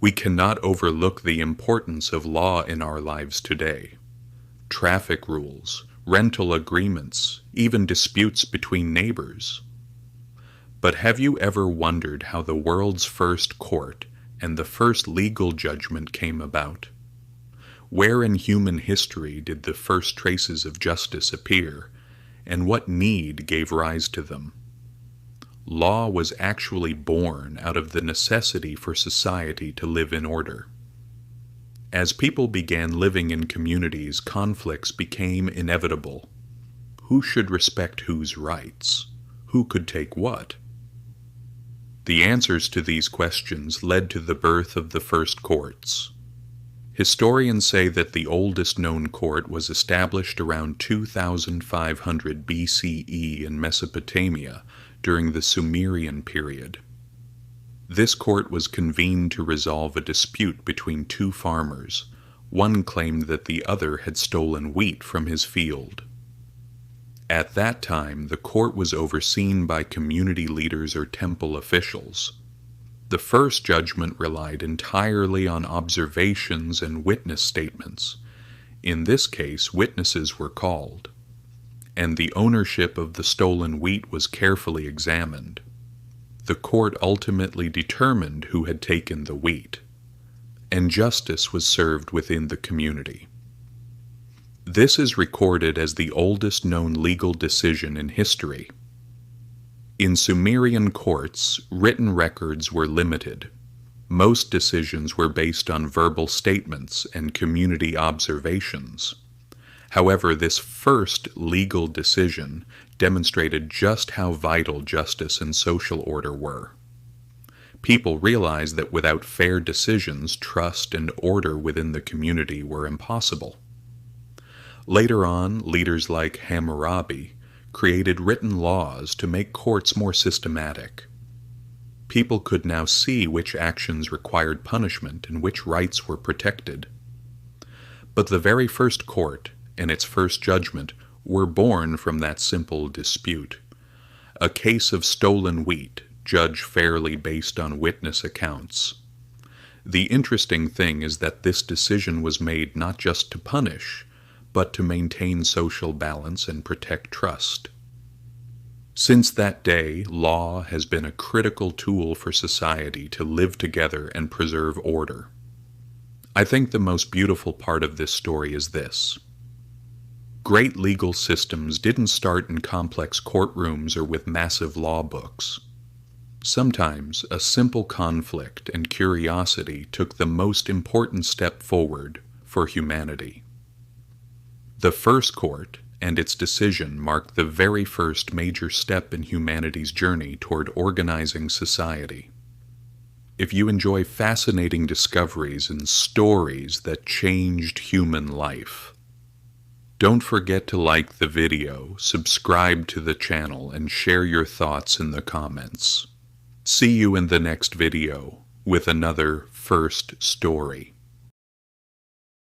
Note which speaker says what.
Speaker 1: We cannot overlook the importance of law in our lives today. Traffic rules, rental agreements, even disputes between neighbors. But have you ever wondered how the world's first court and the first legal judgment came about? Where in human history did the first traces of justice appear, and what need gave rise to them? Law was actually born out of the necessity for society to live in order. As people began living in communities, conflicts became inevitable. Who should respect whose rights? Who could take what? The answers to these questions led to the birth of the first courts. Historians say that the oldest known court was established around 2500 BCE in Mesopotamia during the Sumerian period. This court was convened to resolve a dispute between two farmers. One claimed that the other had stolen wheat from his field. At that time, the court was overseen by community leaders or temple officials. The first judgment relied entirely on observations and witness statements. In this case, witnesses were called, and the ownership of the stolen wheat was carefully examined. The court ultimately determined who had taken the wheat, and justice was served within the community. This is recorded as the oldest known legal decision in history. In Sumerian courts, written records were limited. Most decisions were based on verbal statements and community observations. However, this first legal decision demonstrated just how vital justice and social order were. People realized that without fair decisions, trust and order within the community were impossible. Later on, leaders like Hammurabi created written laws to make courts more systematic. People could now see which actions required punishment and which rights were protected. But the very first court and its first judgment were born from that simple dispute. A case of stolen wheat, judged fairly based on witness accounts. The interesting thing is that this decision was made not just to punish, but to maintain social balance and protect trust. Since that day, law has been a critical tool for society to live together and preserve order. I think the most beautiful part of this story is this. Great legal systems didn't start in complex courtrooms or with massive law books. Sometimes a simple conflict and curiosity took the most important step forward for humanity. The first court and its decision marked the very first major step in humanity's journey toward organizing society. If you enjoy fascinating discoveries and stories that changed human life, don't forget to like the video, subscribe to the channel, and share your thoughts in the comments. See you in the next video with another first story.